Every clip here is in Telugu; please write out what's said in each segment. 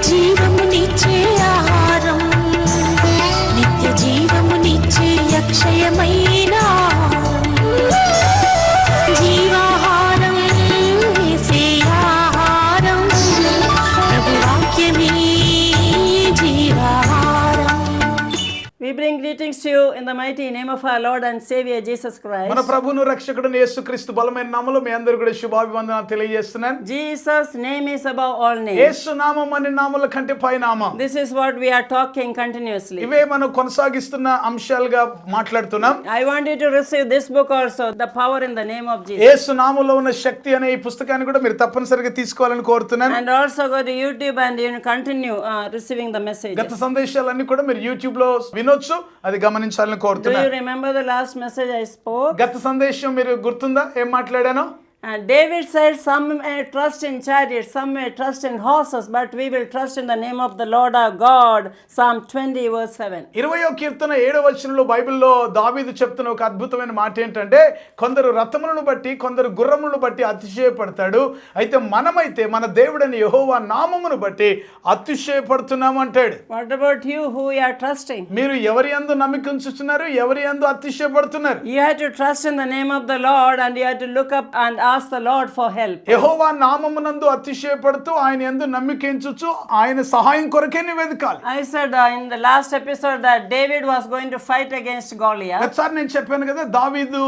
జీవమునిచ్చే ఆహారం, నిత్య జీవమునిచ్చే అక్షయమైన జీవాహారం, యేసే ఆహారం, ప్రభు వాక్యమే జీవాహారం. We bring greetings to you in the mighty name of our Lord and Savior Jesus Christ. మన ప్రభువును రక్షకుడైన యేసుక్రీస్తు బలమైన నామములో మీ అందరికీ కూడా శుభాభివందనాలు తెలియజేస్తున్నాను. Jesus name is above all names. యేసు నామం అనే నామముల కంటే పై నామం. This is what we are talking continuously. ఇవే మనం కొనసాగిస్తున్న అంశాలుగా మాట్లాడుతున్నాం. I want you to receive this book also, The Power in the Name of Jesus. యేసు నామములో ఉన్న శక్తి అనే ఈ పుస్తకాన్ని కూడా మీరు తప్పనిసరిగా తీసుకోవాలని కోరుతున్నాను. And also go to YouTube and you continue receiving the message. గత సందేశాలన్నీ కూడా మీరు YouTube లో వినొచ్చు, అది గమనించాలని Do కోరుతున్నాను. you remember the last message I spoke? గత సందేశం మీరు గుర్తుందా ఏం మాట్లాడానో? David said, some may trust in chariots, some may trust in horses, but we will trust in the name of the Lord our God. Psalm 20 verse 7. 20వ కీర్తన 7వ వచనంలో బైబిల్లో దావీదు చెప్తున్న ఒక అద్భుతమైన మాట ఏంటంటే, కొందరు రథములను బట్టి కొందరు గుర్రములను బట్టి అతిశయపడతాడు, అయితే మనమైతే మన దేవుడైన యెహోవా నామమును బట్టి అతిశయపడుతున్నాము అంటాడు. What about you who you are trusting? మీరు ఎవరి యందు నమ్మిక ఉంచుతున్నారు, ఎవరి యందు అతిశయపడుతున్నారు? You have to trust in the name of the Lord and you have to look up and ask the Lord for help. యెహోవా నామమునందు అతిశయపడుతూ ఆయన యందు నమ్మిక ఉంచుచు ఆయన సహాయం కొరకే వెదకాలి. I said in the last episode that David was going to fight against Goliath. ఒకసారి నేను చెప్పాను కదా, దావీదు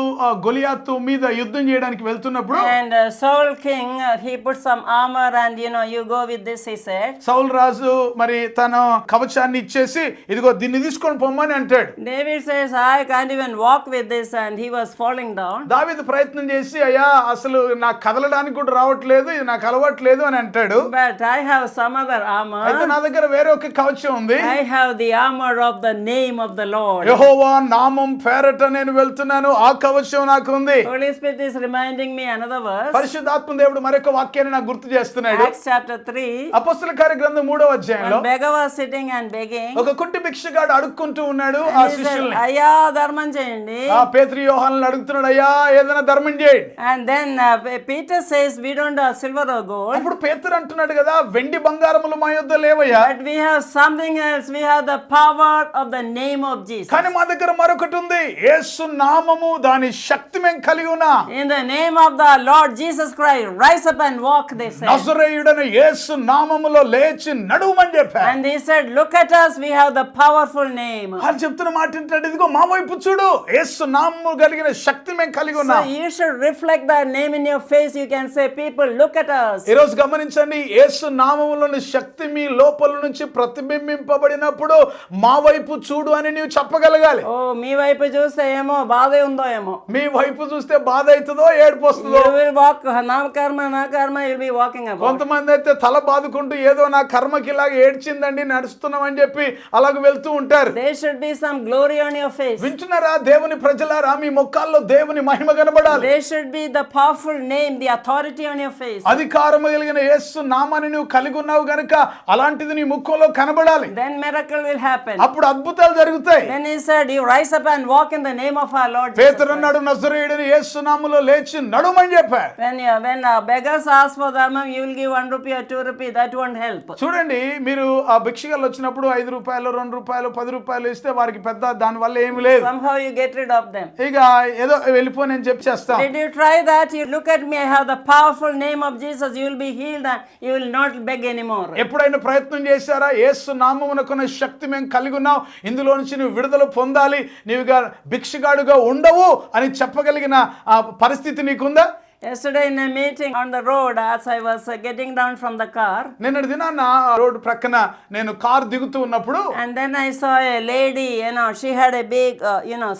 గొలియాతు మీద యుద్ధం చేయడానికి వెళ్తున్నప్పుడు And Saul king he put some armor and you go with this, he said. Saul రాజు మరి తన కవచాన్ని ఇచ్చేసి ఇదిగో దీన్ని తీసుకొని పొమ్మని అంటాడు. David says, I can't even walk with this, and he was falling down. దావీదు ప్రయత్నం చేసి అయ్యా అసలు నాకు కదలడానికి కూడా రావట్లేదు, ఇది నాకు అలవాట్లేదు అని అంటాడు. But I have some other armor. అయితే నా దగ్గర వేరే ఒక కవచం ఉంది. I have the armor of the name of the Lord. యెహోవా నామం పేరట నేను వెళ్తున్నాను, ఆ కవచం నాకు ఉంది. Holy Spirit is reminding me another verse. పరిశుద్ధాత్మ దేవుడు మరొక వాక్యాన్ని నాకు గుర్తు చేస్తున్నాడు. Acts chapter 3. అపొస్తలుల కార్య గ్రంథం 3వ అధ్యాయంలో When beggar was sitting and begging. ఒక కుంటి భిక్షగాడు అడుక్కుంటూ ఉన్నాడు ఆ శిష్యుల్ని. అయ్యా ధర్మం చేయండి. ఆ పేతురు యోహానులను అడుగుతున్నాడు, అయ్యా ఏదైనా ధర్మం చేయండి. And then Peter says, we don't have silver or gold. అప్పుడు పేతురు అంటున్నాడు కదా, వెండి బంగారములు మా యొద్ద లేవయ్యా, but we have something else. We have the power of the name of Jesus. కానీ మా దగ్గర మరొకటి ఉంది, యేసు నామము, దాని శక్తి మేము కలిగి ఉన్నాం. In the name of the Lord Jesus Christ, rise up and walk, they said. నజరేయుడైన యేసు నామములో లేచి నడువమని చెప్పారు. And they said, look at us, we have the powerful name. వాళ్ళు చెప్తున్న మాట ఏంటంటే, ఇదిగో మా వైపు చూడు, యేసు నామము కలిగిన శక్తి మేము కలిగి ఉన్నాం. So you should reflect that name in your face. You can say, people, look at us. ఈ రోజు గమనించండి, యేసు నామములోని శక్తి మీ లోపల నుంచి ప్రతిబింబింపబడినప్పుడు మా వైపు చూడు అని నీవు చెప్పగలగాలి. ఓ మీ వైపు చూస్తే ఏమో బాధే ఉందో ఏమో, మీ వైపు చూస్తే బాధ అవుతుందో ఏడుపు వస్తుందో. you will walk నా కర్మ you'll be walking about. కొంతమంది అయితే తల బాదుకుంటూ ఏదో నా కర్మకి ఇలాగ ఏడ్చిందండి నడుస్తున్నాం అని చెప్పి అలాగ వెళ్తూ ఉంటారు. There should be some glory on your face. వింటున్నారా దేవుని ప్రజలారా, మీ ముఖాల్లో దేవుని మహిమ కనబడాలి. There should be the powerful name, the authority on your face. అధికారము కలిగిన యేసు నామాన్ని నువ్వు కలిగి ఉన్నావు గనుక అలాంటిది నీ ముఖంలో కనబడాలి. Then miracle will happen. అప్పుడు అద్భుతాలు జరుగుతాయి. Then he said, you rise up and walk in the name of our Lord Jesus పేతురు Christ. అన్నాడు, నజరేయుడైన యేసు నామములో లేచి నడుమని చెప్పారు. When beggars ask for dharma, you will give 1 rupee or 2 rupee. That won't help. చూడండి, మీరు ఆ భిక్షగాళ్ళు వచ్చినప్పుడు 5 రూపాయలు 2 రూపాయలు 10 రూపాయలు ఇస్తే వారికి పెద్ద దాని వల్ల ఏమీ లేదు. Somehow you get rid of them. ఇక ఏదో వెళ్ళిపోని చెప్పి చేస్తాం. Did you try that? You look at me, I have the powerful name of Jesus. You will be healed and you will not beg anymore. ఎప్పుడైనా ప్రయత్నం చేశారా? యేసు నామమునకున్న శక్తి మేము కలిగి ఉన్నాం, ఇందులో నుంచి నువ్వు విడుదల పొందాలి, నీవుగా భిక్షగాడుగా ఉండవు అని చెప్పగలిగిన ఆ పరిస్థితి నీకుందా? Yesterday in a meeting on the road, as I was getting down from the car, నిన్నటి దినాన రోడ్ ప్రక్కన నేను కార్ దిగుతూ ఉన్నప్పుడు, and then I saw a lady, she had a big,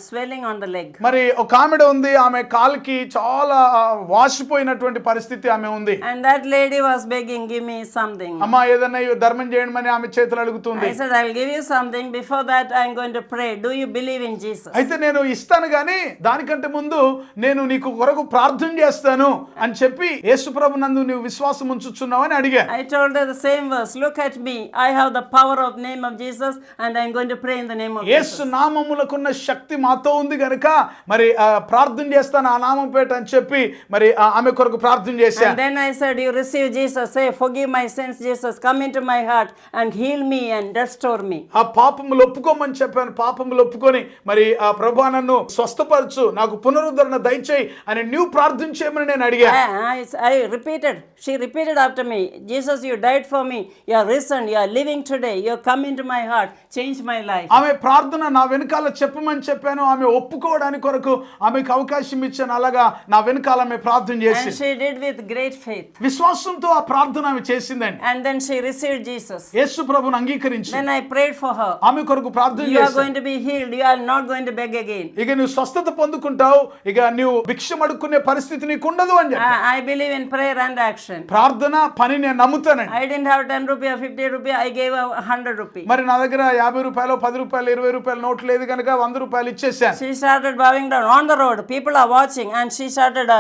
swelling on the leg. మరి ఒక ఆమెడ ఉంది, ఆమె కాలుకి చాలా వాసిపోయినటువంటి పరిస్థితి ఆమె ఉంది. And that lady was begging, give me something. అమ్మా ఏదైనా ధర్మం చేయమని ఆమె చేతులు అడుగుతుంది. I said, I'll give you something. Before that, I'm going to pray. Do you believe in Jesus? అయితే నేను ఇస్తాను, కానీ దానికంటే ముందు నేను నీకు కొరకు ప్రార్థన చేస్తాను. చెప్పాను అని చెప్పి యేసుప్రభు నందు నీవు విశ్వాసం ఉంచుచున్నావు అని అడిగా. I told her the same verse. Look at me. I have the power of name of Jesus and I'm going to pray in the name of Yesu Jesus. నామములకున్న శక్తి మాతో ఉంది గనుక మరి ప్రార్థన చేస్తాను ఆ నామం పేట అని చెప్పి మరి ఆమె కొరకు ప్రార్థన చేశా. And then I said, you receive Jesus. Say, forgive my sins, Jesus. Come into my heart and heal me and restore me. ఆ పాపములు ఒప్పుకోమని చెప్పాను. పాపములు ఒప్పుకొని మరి ఆ ప్రభువా నన్ను స్వస్థపరచు, నాకు పునరుద్ధరణ దయచేయి అని నీవు ప్రార్థన చేయమని నేను అడిగా. I repeated. She repeated after me. Jesus, you died for me. You are risen. You are living today. You come into my heart. Change my life. ఆమె ప్రార్థన నా వెనకాల చెప్పమని చెప్పాను. ఆమె ఒప్పుకోవడానికి కొరకు ఆమెకు అవకాశం ఇచ్చాను. అలాగా నా వెనకాల ఆమె ప్రార్థన And చేసి she did with great faith. విశ్వాసంతో ఆ ప్రార్థన ఆమె చేసిందండి. And then she received Jesus. యేసు ప్రభువును అంగీకరించి Then I prayed for her. ఆమె కొరకు ప్రార్థన You are చేశాను. going to be healed. You are not going to beg again. ఇక నువ్వు స్వస్థత పొందుకుంటావు, ఇక నువ్వు భిక్షం అడుక్కునే పరిస్థితి నీకు ఉండదు అని చెప్పి. I believe in prayer and action. ప్రార్థన పని నేను నమ్ముతానండి. I didn't have 10 rupee or 50 rupee. I gave her 100 rupee. మరి నా దగ్గర 50 రూపాయలు 10 రూపాయలు 20 రూపాయలు నోట్ లేదు కనుక 100 రూపాయలు ఇచ్చేసాను. She started bowing down on the road. People are watching and she started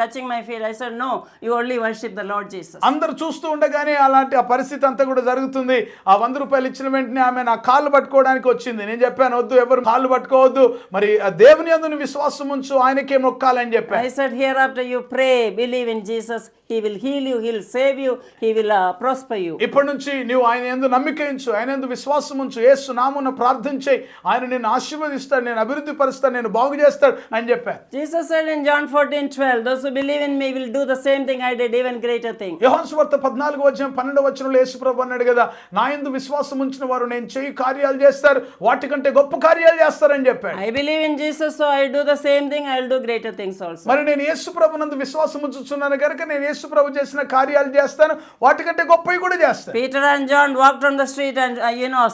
touching my feet. I said, no, you only worship the Lord Jesus. అందరు చూస్తూ ఉండగానే అలాంటి ఆ పరిస్థితి అంతా కూడా జరుగుతుంది. ఆ 100 రూపాయలు ఇచ్చిన వెంటనే ఆమె నా కాళ్ళు పట్టుకోవడానికి వచ్చింది. నేను చెప్పాను, వద్దు, ఎవరు కాళ్ళు పట్టుకోవద్దు, మరి ఆ దేవుని యందు నువ్వు విశ్వాసం ఉంచు, ఆయనకే మొక్కాలని చెప్పాను. I said, hereafter you pray, believe in Jesus. He will heal you, he will save you, he will prosper you. ఇప్పటి నుంచి నీవు ఆయన యందు నమ్మిక ఉంచు, ఆయన యందు విశ్వాసం ఉంచు, యేసు నామమున ప్రార్థన చేయి, ఆయన నిన్ను ఆశీర్వదిస్తాడు, నేను అభివృద్ధి పరుస్తాను, నేను బాగు చేస్తాడు అని చెప్పాను. Jesus said in John 14:12, those who believe in me will do the same thing I did, even greater thing. యోహాను సువార్త 14:12 యేసు ప్రభువు అన్నాడు కదా, నా యందు విశ్వాసం ఉంచిన వారు నేను చేయు కార్యాలు చేస్తారు, వాటికంటే గొప్ప కార్యాలు చేస్తారని చెప్పాడు. I believe in Jesus, so I do the same thing, I will do greater things also. మరి నేను యేసు ప్రభు నందు విశ్వాసం ఉంచుచున్నాను కనుక నేను యేసు ప్రభు చేసిన కార్యాలు చేస్తాను, వాటికంటే గొప్పవి కూడా చేస్తాను. Peter and John walked on the street and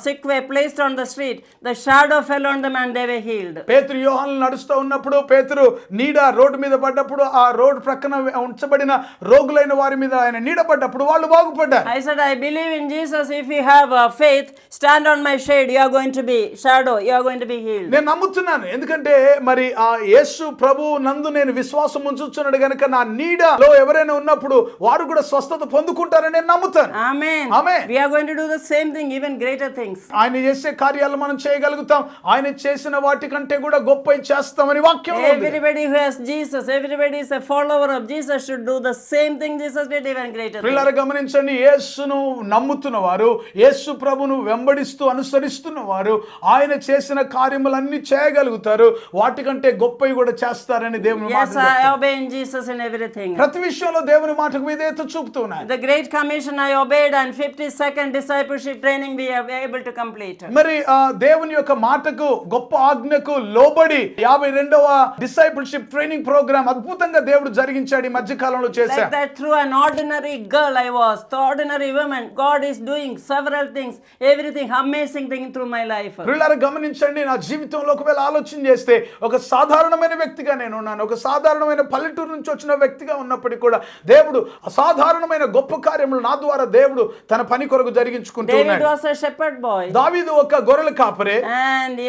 sick were placed on the street. The shadow fell on them and they were healed. పేతురు యోహాను నడుస్తూ ఉన్నప్పుడు పేతురు నీడ రోడ్డు మీద పడ్డప్పుడు ఆ రోడ్డు ప్రక్కన ఉంచబడిన రోగులైన వారి మీద ఆయన నీడ పడ్డప్పుడు వాళ్ళు బాగుపడ్డారు. I said, I believe in Jesus. If you have faith, stand on my shade. You are going to be shadow. You are going to be healed. నేను నమ్ముతున్నాను, ఎందుకంటే మరి ఆ యేసు ప్రభు నందు నేను విశ్వాసం ఉంచుచున్నాడు కనుక నా నీడలో ఎవరైనా ఉన్నప్పుడు వారు కూడా స్వస్థత పొందుకుంటారని నేను నమ్ముతాను. Amen. Amen. We are going to do the same thing, even greater things. ఆయన చేసే కార్యాలు మనం చేయగలుగుతాం, ఆయన చేసిన వాటి కంటే కూడా గొప్పవి చేస్తామని వాక్యం ఉంది. Everybody who has Jesus, everybody is a follower of Jesus, should do the same thing Jesus did, even greater things. పిల్లలు గమనించండి, యేసును నమ్ముతున్న వారు, యేసు ప్రభును వెంబడిస్తూ అనుసరిస్తున్న వారు ఆయన చేసిన కార్యములన్నీ చేయగలుగుతారు, వాటికంటే గొప్పవి కూడా చేస్తారని దేవుని మాట Yes, I చెప్తుంది. obey in Jesus in everything. ప్రతి విషయంలో దేవుని మాటకు విధేయత చూపుతున్నాయి. The Great Commission I obeyed, and 52nd discipleship training we are able to complete. మరి దేవుని యొక్క మాటకు గొప్ప ఆజ్ఞకు లోబడి 52వ డిసైపుల్షిప్ ట్రైనింగ్ ప్రోగ్రామ్ అద్భుతంగా దేవుడు జరిగించాడు ఈ మధ్య కాలంలో చేశాడు. Like that, through an ordinary girl I was, the ordinary woman, God is doing several things, everything, amazing thing through my life. పిల్లలు గమనించండి, నా జీవితంలో ఒకవేళ ఆలోచన చేస్తే ఒక సాధారణమైన వ్యక్తిగా నేను ఉన్నాను, ఒక సాధారణమైన పల్లెటూరు నుంచి వచ్చిన వ్యక్తిగా ఉన్నప్పటికీ కూడా దేవుడు అసాధారణమైన గొప్ప కార్యములు నా ద్వారా దేవుడు తన పని కొరకు జరిగించుకుంటూ David ఉన్నాడు. was a shepherd boy. దావీదు ఒక గొర్రెల కాపరే. And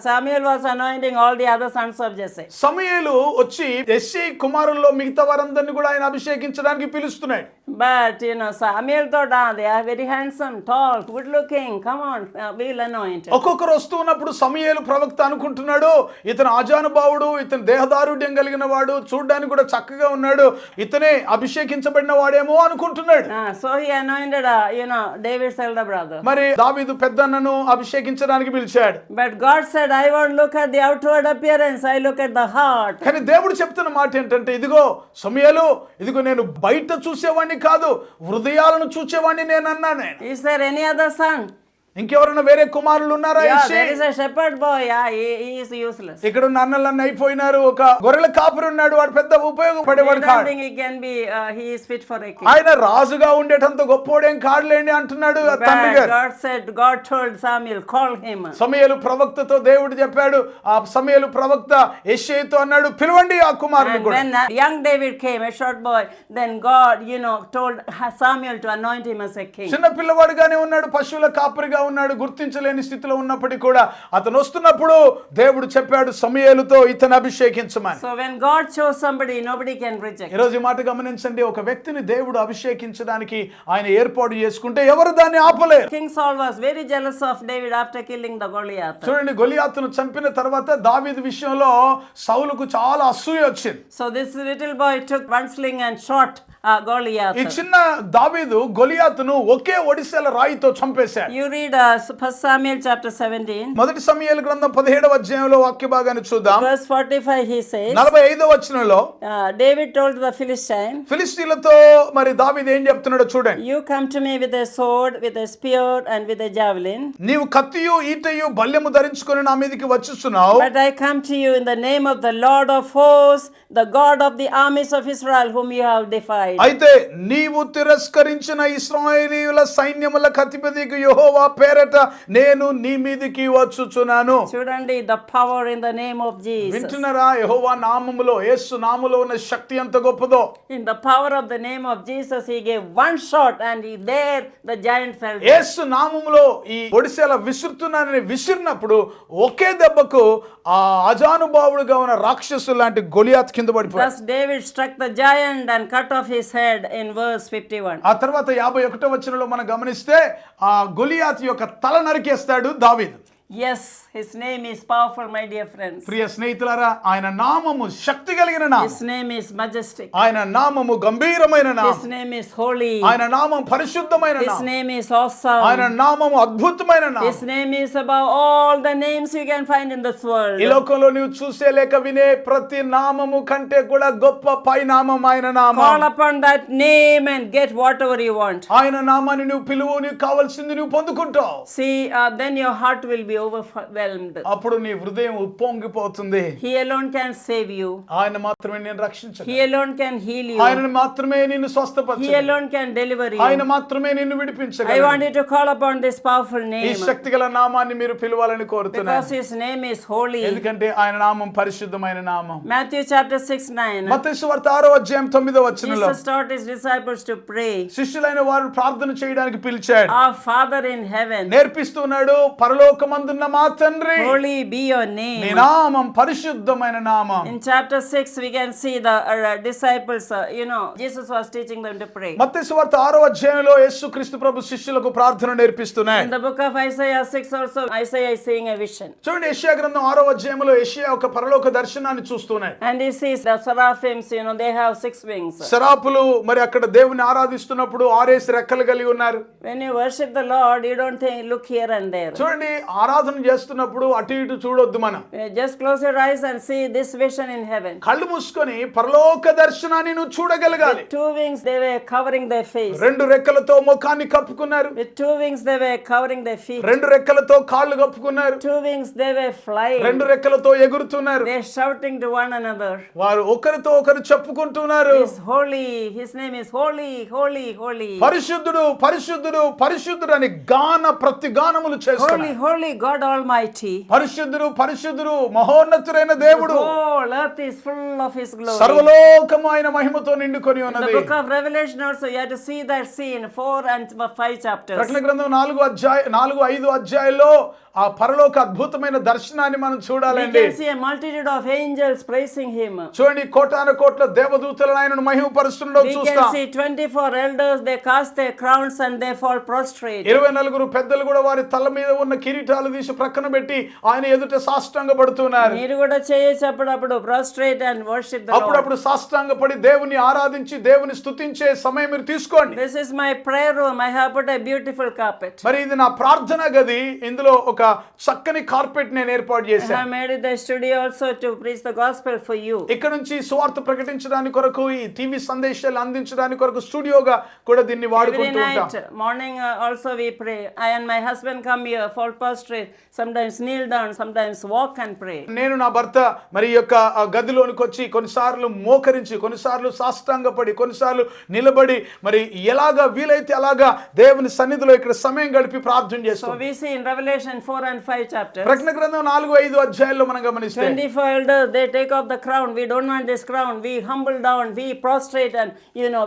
Samuel was anointing all the other sons of Jesse. సమూయేలు వచ్చి యెష్షయి కుమారుల్లో మిగతా వారందరిని కూడా ఆయన అభిషేకించడానికి పిలుస్తున్నాడు. But Samuel thought, they are very handsome, tall, good looking, come on, we'll anoint. ఒక్కొక్కరు వస్తూ ఉన్నప్పుడు సమూయేలు ప్రవక్త అనుకుంటున్నాడు, ఇతను ఆజానుభావుడు, ఇతను దేహదారుఢ్యం కలిగిన వాడు, చూడడానికి కూడా చక్కగా ఉన్నాడు, ఇతనే అభిషేకించబడిన వాడేమో అనుకుంటున్నాడు. So he anointed David's elder brother. మరి దావీదు పెద్దన్నను అభిషేకించడానికి పిలిచాడు. But God said, I won't look at the outward appearance, I look at the heart. కానీ దేవుడు చెప్తున్న మాట ఏంటంటే, ఇదిగో సమూయేలు, ఇదిగో నేను బయట చూసేవాడిని కాదు, హృదయాలను చూసేవాడిని నేను అన్నాను. Is there any other son? ఇంకెవరైనా వేరే కుమారులు ఉన్నారా? There is a shepherd boy. He is useless. ఇక్కడ ఉన్న అన్నలన్నీ అయిపోయినారు, ఒక గొర్రెల కాపురి ఉన్నాడు, వాడు పెద్ద ఉపయోగపడేవాడు I don't కాదు, think he can be, he is fit for a king. ఆయన రాజుగా ఉండేటంత గొప్పోడేం కాదులేండి అంటున్నాడు తండ్రి But గారు. God told Samuel, call him. సమూయేలు ప్రవక్తతో దేవుడు చెప్పాడు, ఆ సమూయేలు ప్రవక్త యెష్షయితో అన్నాడు, పిలవండి ఆ కుమారుని And కూడా. when young David came, a short boy, then God told Samuel to anoint him as a king. చిన్న పిల్లవాడుగానే ఉన్నాడు, పశువుల కాపరిగా అజ్ఞానిగా ఉన్నాడు, గుర్తించలేని స్థితిలో ఉన్నప్పటికీ కూడా అతను వస్తున్నప్పుడు దేవుడు చెప్పాడు సమూయేలుతో ఇతను అభిషేకించమని. So when God chose somebody, nobody can reject. ఈరోజు ఈ మాట గమనించండి, ఒక వ్యక్తిని దేవుడు అభిషేకించడానికి ఆయన ఏర్పాటు చేసుకుంటే ఎవరు దాన్ని ఆపలేరు. King Saul was very jealous of David after killing the Goliath. చూడండి, గొలియాతును చంపిన తర్వాత దావీదు విషయంలో సౌలుకు చాలా అసూయ వచ్చింది. So this little boy took one sling and shot Goliath. ఈ చిన్న దావీదు గొలియాతును ఒకే ఒడిసెల రాయితో చంపేశాడు. You read 1 Samuel chapter 17. మొదటి సమూయేలు గ్రంథం 17వ అధ్యాయంలో వాక్య భాగాన్ని చూద్దాం. Verse 45 he says, 45వ వచనంలో David told the Philistine, ఫిలిష్తీయులతో మరి దావీదు ఏం చెప్తున్నాడో చూడండి. you come to me with a sword, with a spear and with a javelin. నీవు కత్తియు ఈటయు బల్లెము ధరించుకొని నా మీదకి వచ్చుచున్నావు. But I come to you in the name of the Lord of hosts, the God of the armies of Israel, whom you have defied. అయితే నీవు తిరస్కరించిన ఇశ్రాయేలీయుల సైన్యముల అధిపతికి యెహోవా పేరట నేను నీ మీదికి వచ్చుచున్నాను. చూడండి, the power in the name of Jesus. వింటున్నారా? యెహోవా నామములో, యేసు నామములో ఉన్న శక్తి ఎంత గొప్పదో. In the power of the name of Jesus, he gave one shot and there the giant fell down. యేసు నామములో ఈ ఒడిసెల విసురుతున్నానని విసిరినప్పుడు ఒకే దెబ్బకు ఆ అజానుభావుడుగా ఉన్న రాక్షసు లాంటి గొలియాత్ కింద పడిపోయాడు. Thus David struck the giant and cut off his head in verse 51. ఆ తర్వాత 51వ వచనంలో మనం గమనిస్తే ఆ గొలియాత్ యొక్క తల నరికేస్తాడు దావీదు. Yes, his name is powerful, my dear friends. ప్రియ స్నేహితులారా, ఆయన నామము శక్తి కలిగిన నామం. His name is majestic. ఆయన నామము గంభీరమైన His నామం. name is holy. ఆయన నామం పరిశుద్ధమైన His నామం. name is awesome. ఆయన నామము అద్భుతమైన His నామం. name is above all the names you can find in this world. ఈ లోకంలో నీవు చూసే లేక వినే ప్రతి నామము కంటే కూడా గొప్ప పై నామం ఆయన నామం. Call upon that name and get whatever you want. ఆయన నామాన్ని నువ్వు పిలువు, నీకు కావాల్సింది నువ్వు పొందుకుంటావు. See, then your heart will be overwhelmed. అప్పుడు నీ హృదయం ఉప్పొంగిపోతుంది. He alone can save you. ఆయన మాత్రమే నేను రక్షించగలడు. He alone can heal you. ఆయన మాత్రమే నిన్ను He స్వస్థపరచగలడు. alone can deliver ఆయన you. మాత్రమే నిన్ను I విడిపించగలడు. want you to call upon this powerful ఈ name శక్తిగల నామాన్ని మీరు పిలవాలని కోరుతున్నాను. because his name is holy. ఎందుకంటే ఆయన నామం పరిశుద్ధమైన నామం. Matthew chapter 6:9. మత్తయి సువార్త 6వ అధ్యాయం 9వ వచనంలో Jesus taught his disciples to pray. శిష్యులైన వారు ప్రార్థన చేయడానికి పిలిచాడు. Our Father in heaven, నేర్పిస్తున్నాడు, పరలోకమందున్న మా తండ్రి, holy be your నీ name. నామం పరిశుద్ధమైన నామం. In chapter 6 we can see the disciples, Jesus was teaching them to pray. మత్తయి సువార్త 6వ అధ్యాయంలో యేసుక్రీస్తు ప్రభు శిష్యులకు ప్రార్థన నేర్పిస్తున్నాడు. In the book of Isaiah 6 also, Isaiah is seeing a vision. చూడండి, యెషయా గ్రంథం 6వ అధ్యాయంలో యెషయా ఒక పరలోక దర్శనాన్ని చూస్తున్నాడు. And he sees the seraphims, they have 6 wings. శరాపులు మరి అక్కడ దేవుని ఆరాధిస్తున్నప్పుడు 6 రెక్కలు కలిగి ఉన్నారు. When you worship the Lord, you don't look here and there. చూడండి, ఆరాధన చేస్తున్నప్పుడు అటు ఇటు చూడొద్దు మనం. Just close your eyes and see this vision in heaven. కళ్ళు మూసుకొని పరలోక దర్శనాన్ని నువ్వు చూడగలగాలి. With 2 wings they were covering their face. 2 రెక్కలతో ముఖాన్ని కప్పుకున్నారు. With 2 wings they were covering their feet. 2 రెక్కలతో కాళ్ళు కప్పుకున్నారు. 2 wings they were flying. 2 రెక్కలతో ఎగురుతున్నారు. They're shouting to one another. వారు ఒకరితో ఒకరు చెప్పుకుంటున్నారు, He is holy. His name is holy, holy, holy. పరిశుద్ధుడు పరిశుద్ధుడు పరిశుద్ధుడు అని ప్రతి గానములు Holy, చేస్తున్నారు. holy God Almighty. పరిశుద్ధుడు పరిశుద్ధుడు మహోన్నతుడైన దేవుడు. The whole earth is full of His glory. సర్వలోకము ఆయన మహిమతో నిండుకొని In the ఉన్నది. book of Revelation also you have to see that scene, 4 and 5 chapters. ప్రకటన గ్రంథం 4-5 అధ్యాయాల్లో ఆ పరలోక అద్భుతమైన దర్శనాన్ని మనం We చూడాలండి. can see a multitude of angels praising Him. చూడండి, కోటాను కోట్ల దేవదూతలను ఆయనను మహిమపరుస్తుండడం We can చూస్తాం. see 24 elders, they cast their crowns and they fall prostrate. 24 పెద్దలు కూడా వారి తల మీద ఉన్న కిరీటాలు తీసి ప్రక్కన పెట్టి ఆయన ఎదుట సాష్టాంగపడుతున్నారు. మీరు కూడా చేయొచ్చు అప్పుడప్పుడు prostrate and worship the Lord. అప్పుడప్పుడు సాష్టాంగపడి దేవుని ఆరాధించి దేవుని స్తుతించే సమయం మీరు తీసుకోండి. This is my prayer room. I have put a beautiful carpet. మరి ఇది నా ప్రార్థన గది. ఇందులో ఒక చక్కని కార్పెట్ నేను ఏర్పాటు I చేశాను. have made it the studio also to preach the gospel for you. ఇక్కడ నుంచి సువార్త ప్రకటించడానికి కొరకు, ఈ టీవీ సందేశాలు అందించడానికి కొరకు స్టూడియోగా కూడా దీన్ని Every వాడుకుంటూ ఉంటాం. night, morning also we pray. I and my husband come here, fall prostrate sometimes kneel down, sometimes walk and pray. నేను నా భర్త మరి ఈ యొక్క గదిలోనికి వచ్చి కొన్నిసార్లు మోకరించి, కొన్నిసార్లు సాష్టాంగపడి, కొన్నిసార్లు నిలబడి, మరి ఎలాగా వీలైతే అలాగా దేవుని సన్నిధిలో ఇక్కడ సమయం గడిపి ప్రార్థన So చేస్తాం. we see in Revelation 4 and 5 chapters, ప్రకటన గ్రంథం 4-5 అధ్యాయాల్లో మనం గమనిస్తే 24 elders, they take off the crown. We don't want this crown. We humble down, we prostrate, and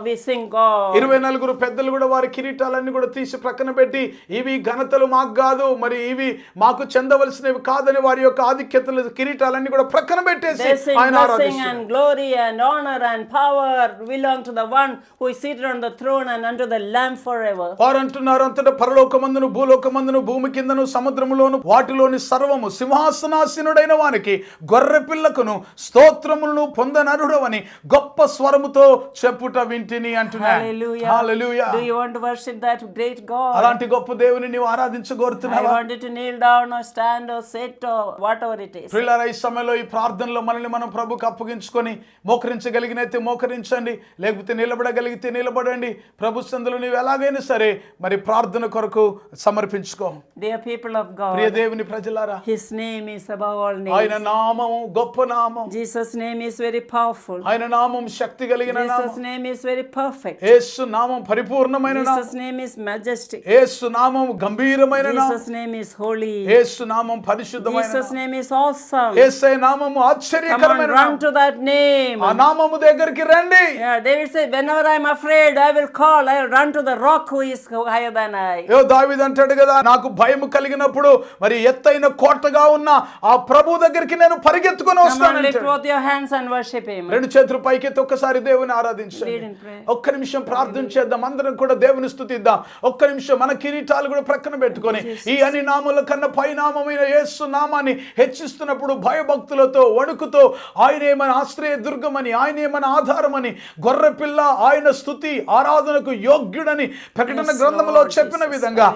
we sing God. 24 పెద్దలు కూడా వారి కిరీటాలన్నీ కూడా తీసి ప్రక్కన పెట్టి, ఇవి ఘనతలు మాకు కాదు, మరి ఇవి మాకు చెందవలసినవి కాదని వారి యొక్క ఆధిక్యతలు కిరీటాలన్నీ కూడా ప్రక్కన పెట్టేసి They sing ఆయన blessing ఆరాధిస్తారు. and glory and honor and power belong to the one who is seated on the throne and unto the Lamb forever. వారు అంటున్నారు, అంతటా పరలోకమందును భూలోకమందును భూమి కిందను సముద్రములోను వాటిలోని సర్వము సింహాసనాసీనుడైన వానికి గొర్రె పిల్లకును స్తోత్రములను పొందనరుడవని గొప్ప స్వరముతో చెప్పుట వింటిని అంటున్నాడు. Hallelujah. Hallelujah. Do you want to worship that great God? అలాంటి గొప్ప దేవుని నీవు I ఆరాధించగోరుతున్నావా? want you to kneel down or stand or sit or whatever it is. ప్రియులారా, ఈ సమయంలో ఈ ప్రార్థనలో మనల్ని మనం ప్రభుకు అప్పగించుకొని మోకరించగలిగినైతే మోకరించండి, లేకపోతే నిలబడగలిగితే నిలబడండి. ప్రభు సందులో నీవు ఎలాగైనా సరే మరి ప్రార్థన కొరకు సమర్పించుకో. Dear people of Priya God, దేవుని ప్రజలారా, His name is above all ఆయన names. నామము గొప్ప నామం. Jesus' name is very powerful. ఆయన నామం శక్తి కలిగిన నామం. Jesus' name is very perfect. యేసు నామం పరిపూర్ణమైన నామం. Jesus' name is majestic. యేసు నామం గంభీరమైన నామం. Jesus' name is holy. యేసు నామం పరిశుద్ధమైన Jesus' నామం. name is awesome. యేసయ్య నామము Come on, ఆశ్చర్యకరమైన run నామం. to that name. ఆ నామము దగ్గరికి రండి. Yeah, David said, whenever I'm afraid, I will call. I will run to the rock who is higher than I. దావీదు అంటాడు కదా, నాకు భయం కలిగినప్పుడు మరి ఎత్తైన కోటగా ఉన్న ఆ ప్రభు దగ్గరికి నేను పరిగెత్తుకొని Come on, వస్తాను. lift both your hands and worship Him. రెండు చేతులు పైకెత్తి ఒక్కసారి దేవుని ఆరాధించండి. Lead in prayer. ఒక్క నిమిషం ప్రార్థన చేద్దాం, అందరం కూడా దేవుని స్తుతిద్దాం. ఒక్క నిమిషం మన కిరీటాలు కూడా ప్రక్కన పెట్టుకొని ఈ అన్ని నామముల కన్నా పై నామమైన యేసు నామాన్ని హెచ్చిస్తున్నప్పుడు భయభక్తులతో వణుకుతో ఆయనే మన ఆశ్రయ దుర్గమని, ఆయనే మన ఆధారమని, గొర్రె పిల్ల ఆయన స్తుతి ఆరాధనకు యోగ్యుడని ప్రకటన గ్రంథంలో చెప్పిన విధంగా,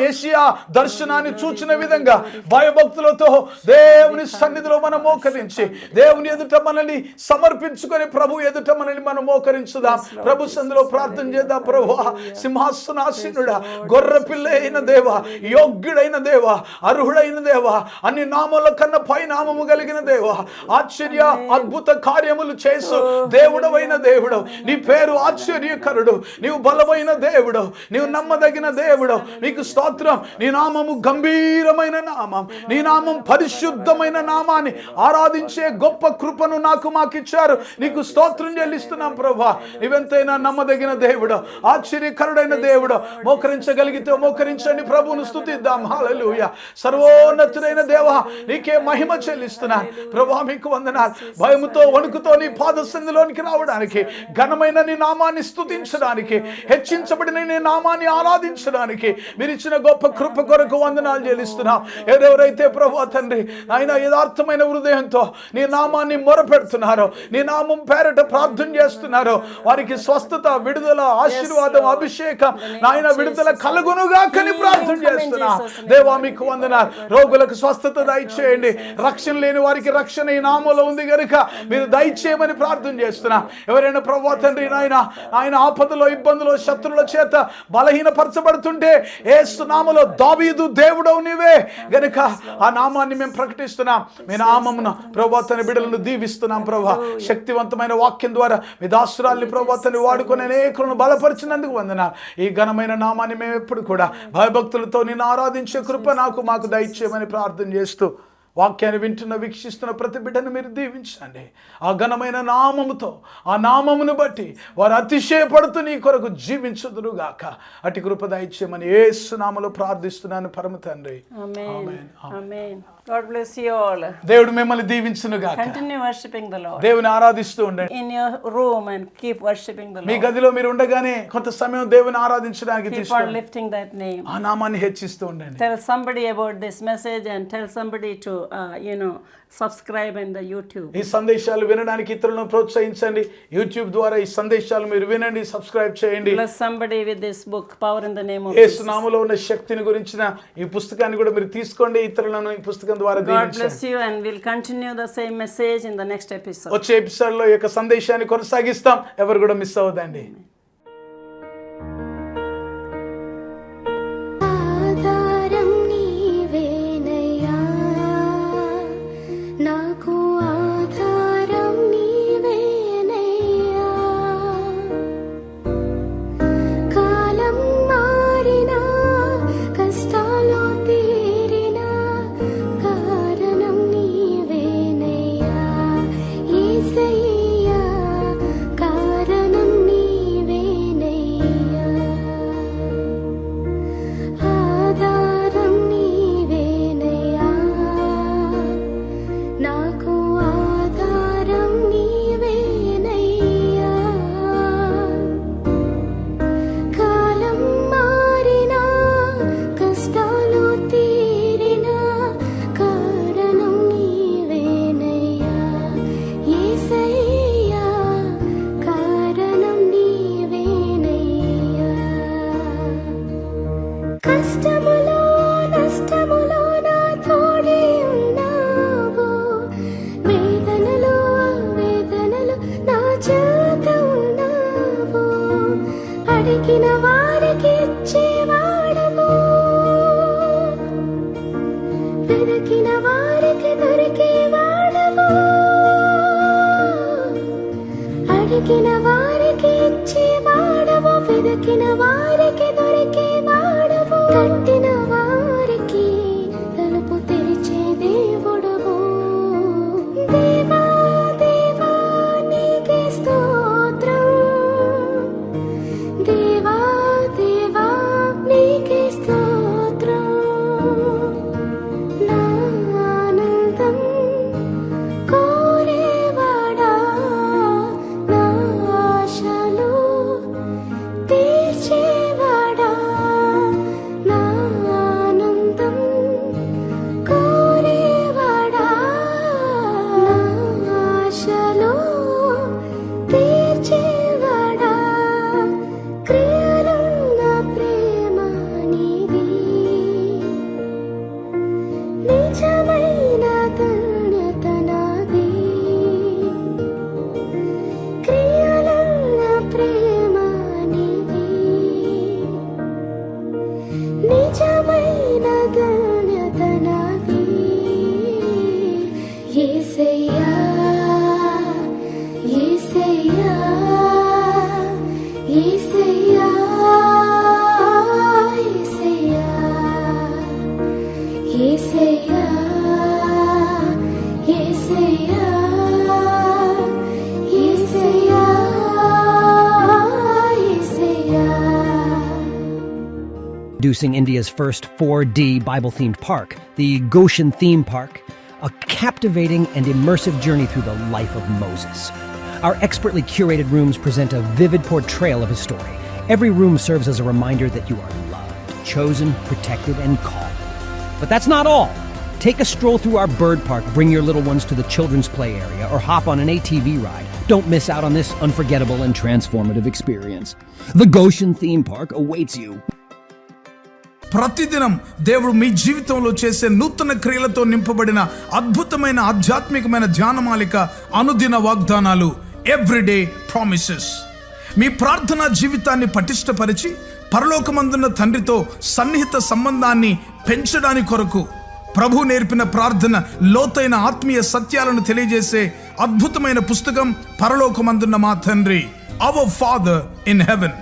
యెషయా దర్శనాన్ని చూచిన విధంగా భయభక్తులతో దేవుని సన్నిధిలో మనం మోకరించి దేవుని ఎదుట మనల్ని సమర్పించుకొని ప్రభు ఎదుట మనల్ని మనం మోకరించుదాం. ప్రభు సన్నిధిలో ప్రార్థన చేద్దాం. ప్రభువా, సింహాసనాసీనుడా, గొర్రె పిల్ల అయిన దేవా, యోగ్యుడైన దేవా, అర్హుడైన దేవా, అన్ని నామముల కన్నా పై నామము కలిగిన దేవా, ఆశ్చర్య అద్భుత కార్యములు చేసు దేవుడవైన దేవుడు, నీ పేరు ఆశ్చర్యకరుడు, నీవు బలమైన దేవుడు, నీవు నమ్మదగిన దేవుడు, నీకు స్తోత్రం. నీ నామము గంభీరమైన నామం, నీ నామం పరిశుద్ధమైన నామాన్ని ఆరాధించే గొప్ప కృపను మాకు ఇచ్చారు. నీకు స్తోత్రం చెల్లిస్తున్నాం ప్రభా. నీవెంతైనా నమ్మదగిన దేవుడు, ఆశ్చర్యకరుడైన దేవుడు. మోకరించగలిగితే మోకరించండి, ప్రభువును స్తుతిద్దాం. హల్లెలూయా. సర్వోన్నతుడైన దేవా, నీకే మహిమ చెల్లిస్తున్నాను ప్రభా. మీకు వందనాలు. భయముతో వణుకుతో నీ పాద సన్నిధిలోనికి రావడానికి, ఘనమైన నీ నామాన్ని స్తుతించడానికి, హెచ్చించబడిన నీ నామాన్ని ఆరాధించడానికి మీరు ఇచ్చిన గొప్ప కృప కొరకు వందనాలు చెల్లిస్తున్నాం. ఎవరెవరైతే ప్రభు తండ్రి ఆయన యథార్థమైన హృదయంతో నీ నామాన్ని మొరపెడుతున్నారో, నీ నామం పేరట ప్రార్థన చేస్తున్నారో, వారికి స్వస్థత, విడుదల, ఆశీర్వాదం, అభిషేకం, నాయన విడుదల కలుగునుగా కని ప్రార్థన చేస్తున్నా. దేవా మీకు వందనాలు. రోగులకు స్వస్థత దయచేయండి. రక్షణ లేని వారికి రక్షణ ఈ నామంలో ఉంది కనుక మీరు దయచేయమని ప్రార్థన చేస్తున్నా. ఎవరైనా ప్రభు తండ్రి నాయన ఆయన ఆపదలో, ఇబ్బందులో, శత్రువుల చేత బలహీనపరచబడుతుంటే యేసు నామములో దావీదు దేవుడవు నీవే గనుక ఆ నామాన్ని మేము ప్రకటిస్తున్నాం. మీ నామమున ప్రభువా తన బిడ్డలను దీవిస్తున్నాం. ప్రభువా, శక్తివంతమైన వాక్యం ద్వారా మీ దాసురాల్ని ప్రభువా తను వాడుకొని అనేకులను బలపరిచినందుకు వందనాలు. ఈ ఘనమైన నామాన్ని మేము ఎప్పుడు కూడా భయభక్తులతో నిన్ను ఆరాధించే కృప నాకు దయచేయమని ప్రార్థన చేస్తూ వాక్యాన్ని వింటున్న, వీక్షిస్తున్న ప్రతి బిడ్డను మీరు దీవించండి. ఆ ఘనమైన నామముతో, ఆ నామమును బట్టి వారు అతిశయపడుతూ నీ కొరకు జీవించుదురుగాక. అట్టి కృప దయచేయమని యేసు నామములో ప్రార్థిస్తున్నాను పరమ తండ్రి. Amen. Amen. God bless you all. దేవుడు మిమ్మల్ని దీవించునుగాక. Continue worshiping the Lord దేవుని ఆరాధిస్తూ ఉండండి. in your room and keep worshiping the me Lord. గదిలో మీరు ఉండగానే కొంత సమయం దేవుని ఆరాధించడానికి Keep on తీసుకోండి. lifting that name. ఆ నామాన్ని హెచ్చిస్తూ ఉండండి. Tell somebody about this message and tell somebody to subscribe in the YouTube. ఈ సందేశాలు వినడానికి ఇతరులను ప్రోత్సహించండి. యూట్యూబ్ ద్వారా ఈ సందేశాలు మీరు వినండి, సబ్స్క్రైబ్ చేయండి. Bless somebody with this book, Power in the Name of Yesu Jesus. నామములో ఉన్న శక్తిని గురించిన ఈ పుస్తకాన్ని కూడా మీరు తీసుకోండి. ఇతరులను ఈ పుస్తకం ద్వారా God దీవించండి. bless you, and we'll continue the same message in the next episode. వచ్చే ఎపిసోడ్ లో ఈ యొక్క సందేశాన్ని కొనసాగిస్తాం. ఎవరు కూడా మిస్ అవ్వదండి. ఆధారం నీవేన అడిగిన వారికి ఇచ్చేవాడవు, వెదకిన వారికి దొరికేవాడవు, అడిగిన వారికి ఇచ్చేవాడవు, వెదకిన వారికి దొరికేవాడవు, తట్టిన వారికి తలుపు తెరిచే దేవుడవు. దేవా దేవా నీకే స్తోత్రం, దేవా దేవా నీకే స్తోత్రం. నా ఆనందం కోరేవాడా, నా ఆశలు తీర్చేవాడా, నా ఆనందం కోరేవాడా, నా ఆశలు తీర్చేవాడా. క్రియలున్న ప్రేమ నీది, నిజమైన ధన్యత నాది. క్రియలున్న ప్రేమ నీది, నిజమైన ధన్యత నాది. యేసయ్యా యేసయ్యా యేసయ్యా యేసయ్యా యేసయ్యా యేసయ్యా యేసయ్యా. Introducing India's first 4D Bible-themed park, the Goshen Theme Park, a captivating and immersive journey through the life of Moses. Our expertly curated rooms present a vivid portrayal of his story. Every room serves as a reminder that you are loved, chosen, protected, and called. But that's not all. Take a stroll through our bird park, bring your little ones to the children's play area, or hop on an ATV ride. Don't miss out on this unforgettable and transformative experience. The Goshen Theme Park awaits you. ప్రతిదినం దేవుడు మీ జీవితంలో చేసే నూతన క్రియలతో నింపబడిన అద్భుతమైన ఆధ్యాత్మికమైన ధ్యానమాలిక అనుదిన వాగ్దానాలు, ఎవ్రీడే ప్రామిసెస్. మీ ప్రార్థనా జీవితాన్ని పటిష్టపరిచి పరలోకమందున్న తండ్రితో సన్నిహిత సంబంధాన్ని పెంచడానికి కొరకు ప్రభు నేర్పిన ప్రార్థన, లోతైన ఆత్మీయ సత్యాలను తెలియజేసే అద్భుతమైన పుస్తకం పరలోకమందున్న మా తండ్రి, అవర్ ఫాదర్ ఇన్ హెవెన్.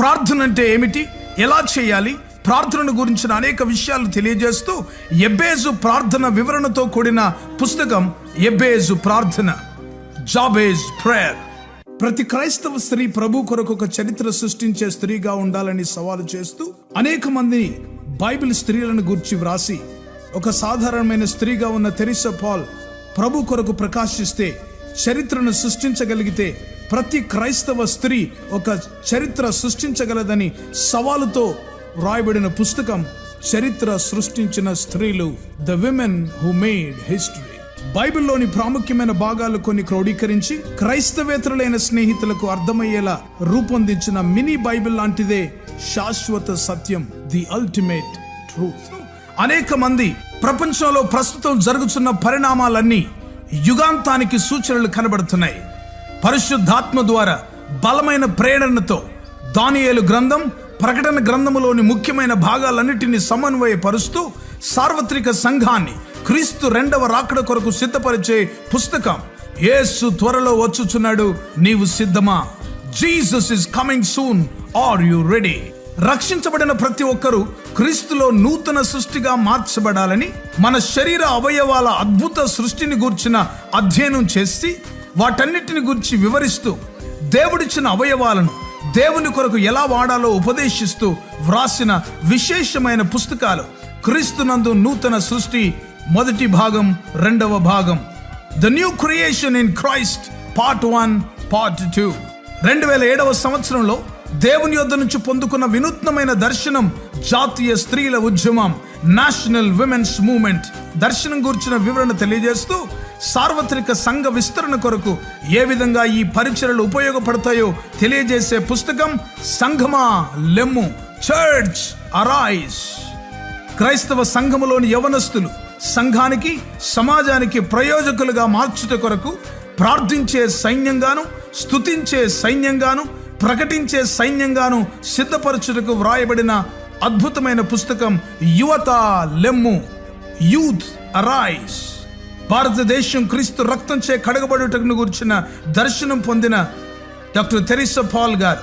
ప్రార్థన అంటే ఏమిటి, ఎలా చేయాలి, ప్రార్థనను గురించిన అనేక విషయాలు తెలియజేస్తూ ఎబ్బేజు ప్రార్థన వివరణతో కూడిన పుస్తకం ఎబ్బేజు ప్రార్థన, జాబేజ్ ప్రేయర్. ప్రతి క్రైస్తవ స్త్రీ ప్రభు కొరకు ఒక చరిత్ర సృష్టించే స్త్రీగా ఉండాలని సవాలు చేస్తూ అనేక మంది బైబిల్ స్త్రీలను గురించి వ్రాసి, ఒక సాధారణమైన స్త్రీగా ఉన్న తెరిసా పాల్ ప్రభు కొరకు ప్రకాశిస్తే చరిత్రను సృష్టించగలిగితే ప్రతి క్రైస్తవ స్త్రీ ఒక చరిత్ర సృష్టించగలదని సవాలుతో రాయబడిన పుస్తకం చరిత్ర సృష్టించిన స్త్రీలు, the women who made history. బైబిల్లోని ప్రాముఖ్యమైన భాగాలు కొన్ని క్రోడీకరించి క్రైస్తవేతరులైన స్నేహితులకు అర్థమయ్యేలా రూపొందించిన మినీ బైబిల్ లాంటిదే శాశ్వత సత్యం, ది అల్టిమేట్ ట్రూత్. అనేక మంది ప్రపంచంలో ప్రస్తుతం జరుగుతున్న పరిణామాలన్నీ యుగాంతానికి సూచనలు కనబడుతున్నాయి. పరిశుద్ధాత్మ ద్వారా బలమైన ప్రేరణతో దానియేలు గ్రంథం, ప్రకటన గ్రంథములోని ముఖ్యమైన భాగాలన్నిటినీ సమన్వయపరుస్తూ సార్వత్రిక సంఘాన్ని క్రీస్తు రెండవ రాకడ కొరకు సిద్ధపరిచే పుస్తకం. యేసు త్వరలో వచ్చుచున్నాడు, నీవు సిద్ధమా? Jesus is coming soon, are you ready? రక్షించబడిన ప్రతి ఒక్కరూ క్రీస్తులో నూతన సృష్టిగా మార్చబడాలని మన శరీర అవయవాల అద్భుత సృష్టిని గూర్చిన అధ్యయనం చేసి వాటన్నిటిని గురించి వివరిస్తూ దేవుడిచ్చిన అవయవాలను దేవుని కొరకు ఎలా వాడాలో ఉపదేశిస్తూ వ్రాసిన విశేషమైన పుస్తకాలు క్రీస్తునందు నూతన సృష్టి మొదటి భాగం, రెండవ భాగం, the new creation in Christ part 1, part 2. 2007వ సంవత్సరంలో దేవుని యొద్ద నుంచి పొందుకున్న వినూత్నమైన దర్శనం, జాతీయ స్త్రీల ఉద్యమం, నేషనల్ విమెన్స్ మూవ్మెంట్ దర్శనం గురించిన వివరణ తెలియజేస్తూ సార్వత్రిక సంఘ విస్తరణ కొరకు ఏ విధంగా ఈ పరిచర్యలు ఉపయోగపడతాయో తెలియజేసే పుస్తకం సంఘమా లెమ్ము, చర్చ్ అరైజ్. క్రైస్తవ సంఘములోని యవనస్తులు సంఘానికి, సమాజానికి ప్రయోజకులుగా మార్చుట కొరకు ప్రార్థించే సైన్యంగాను, స్తుతించే సైన్యంగాను, ప్రకటించే సైన్యంగాను సిద్ధపరచుటకు వ్రాయబడిన అద్భుతమైన పుస్తకం యువత లెమ్ము, యూత్ అరైజ్. భారతదేశం క్రీస్తు రక్తంచే కడగబడుటకు గురించిన దర్శనం పొందిన డాక్టర్ తెరిసా పాల్ గారు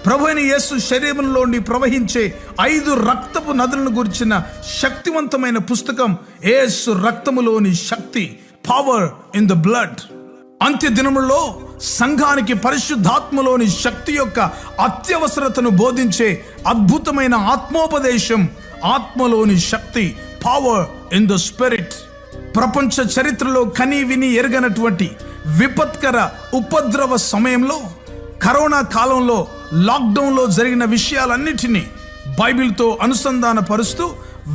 ప్రభువైన యేసు శరీరంలోని ప్రవహించే 5 రక్తపు నదులను గురించిన శక్తివంతమైన పుస్తకం యేసు రక్తములోని శక్తి, పవర్ ఇన్ ద బ్లడ్. అంత్య దినములలో సంఘానికి పరిశుద్ధాత్మలోని శక్తి యొక్క అత్యవసరతను బోధించే అద్భుతమైన ఆత్మోపదేశం, ఆత్మలోని శక్తి, పవర్ ఇన్ ద స్పిరిట్. ప్రపంచ చరిత్రలో కని విని ఎరగనటువంటి విపత్కర ఉపద్రవ సమయంలో, కరోనా కాలంలో, లాక్డౌన్లో జరిగిన విషయాలన్నిటినీ బైబిల్తో అనుసంధాన పరుస్తూ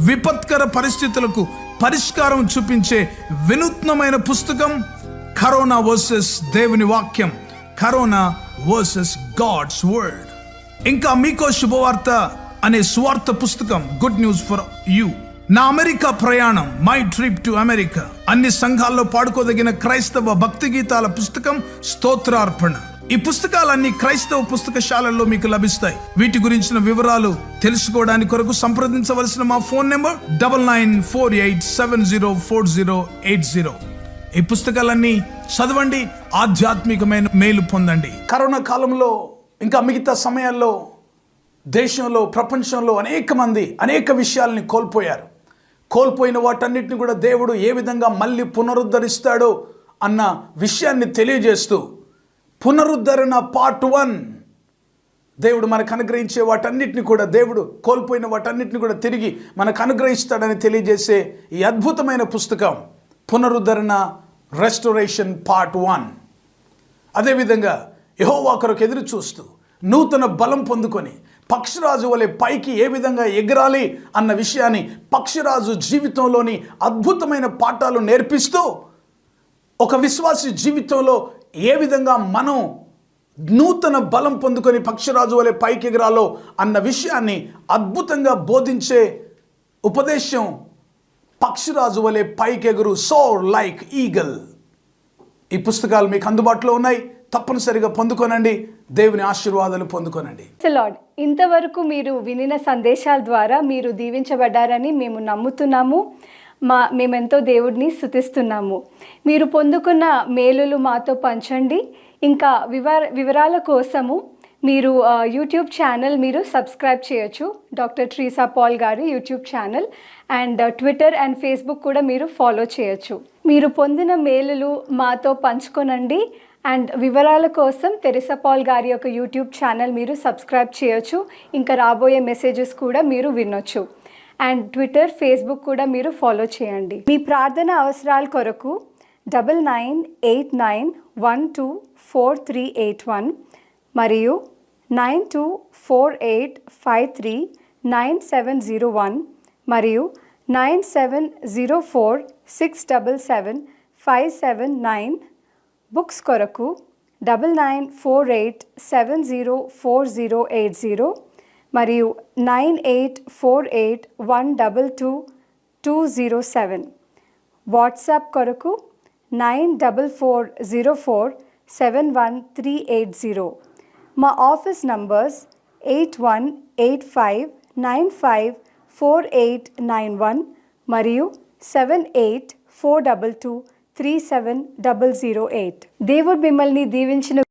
విపత్కర పరిస్థితులకు పరిష్కారం చూపించే వినూత్నమైన పుస్తకం కరోనా వర్సెస్ దేవుని వాక్యం, కరోనా వర్సెస్ గాడ్స్ వర్డ్. ఇంకా మీకో శుభవార్త అనే సువార్త పుస్తకం, గుడ్ న్యూస్ ఫర్ యూ. నా అమెరికా ప్రయాణం, మై ట్రిప్ టు అమెరికా. అన్ని సంఘాల్లో పాడుకోదగిన క్రైస్తవ భక్తి గీతాల పుస్తకం స్తోత్రార్పణ. ఈ పుస్తకాలన్నీ క్రైస్తవ పుస్తకశాలల్లో మీకు లభిస్తాయి. వీటి గురించిన వివరాలు తెలుసుకోవడానికి కొరకు సంప్రదించవలసిన మా ఫోన్ నెంబర్ 9948704080. ఈ పుస్తకాలన్నీ చదవండి, ఆధ్యాత్మికమైన మేలు పొందండి. కరోనా కాలంలో ఇంకా మిగతా సమయాల్లో దేశంలో, ప్రపంచంలో అనేక మంది అనేక విషయాల్ని కోల్పోయిన వాటన్నిటిని కూడా దేవుడు ఏ విధంగా మళ్ళీ పునరుద్ధరిస్తాడో అన్న విషయాన్ని తెలియజేస్తూ పునరుద్ధరణ పార్ట్ 1, దేవుడు మనకు అనుగ్రహించే వాటన్నిటిని కూడా, దేవుడు కోల్పోయిన వాటన్నిటిని కూడా తిరిగి మనకు అనుగ్రహిస్తాడని తెలియజేసే ఈ అద్భుతమైన పుస్తకం పునరుద్ధరణ, రెస్టోరేషన్ పార్ట్ 1. అదేవిధంగా యెహోవా కొరకు ఎదురు చూస్తూ నూతన బలం పొందుకొని పక్షిరాజు వలె పైకి ఏ విధంగా ఎగరాలి అన్న విషయాన్ని పక్షిరాజు జీవితంలోని అద్భుతమైన పాఠాలు నేర్పిస్తూ ఒక విశ్వాసి జీవితంలో ఏ విధంగా మనం నూతన బలం పొందుకొని పక్షిరాజు వలె పైకి ఎగరాలో అన్న విషయాన్ని అద్భుతంగా బోధించే ఉపదేశం పక్షిరాజు వలె పైకెగురు, సోర్ లైక్ ఈగల్. ఈ పుస్తకాలు మీకు అందుబాటులో ఉన్నాయి, తప్పనిసరిగా పొందుకోనండి, దేవుని ఆశీర్వాదాలు పొందుకోనండి. లార్డ్, ఇంతవరకు మీరు వినిన సందేశాల ద్వారా మీరు దీవించబడ్డారని మేము నమ్ముతున్నాము. మేమెంతో దేవుడిని స్తుతిస్తున్నాము. మీరు పొందుకున్న మేలులు మాతో పంచండి. ఇంకా వివరాల కోసము మీరు యూట్యూబ్ ఛానల్ మీరు సబ్స్క్రైబ్ చేయొచ్చు, డాక్టర్ ట్రీసా పాల్ గారి YouTube channel. And Twitter and Facebook కూడా మీరు ఫాలో చేయొచ్చు. మీరు పొందిన మేలులు మాతో పంచుకోనండి. అండ్ వివరాల కోసం తెరిసా పాల్ గారి యొక్క యూట్యూబ్ ఛానల్ మీరు సబ్స్క్రైబ్ చేయొచ్చు. ఇంకా రాబోయే మెసేజెస్ కూడా మీరు వినొచ్చు. అండ్ ట్విట్టర్, ఫేస్బుక్ కూడా మీరు ఫాలో చేయండి. మీ ప్రార్థన అవసరాల కొరకు 9989124381 మరియు 9248539701 మరియు 9704677579. బుక్స్ కొరకు 9948704080 మరియు 9848122207. వాట్సాప్ కొరకు 9404713880. మా ఆఫీస్ నంబర్స్ 8185954891 మరియు 7842237008. దేవుడు మిమ్మల్ని దీవించిన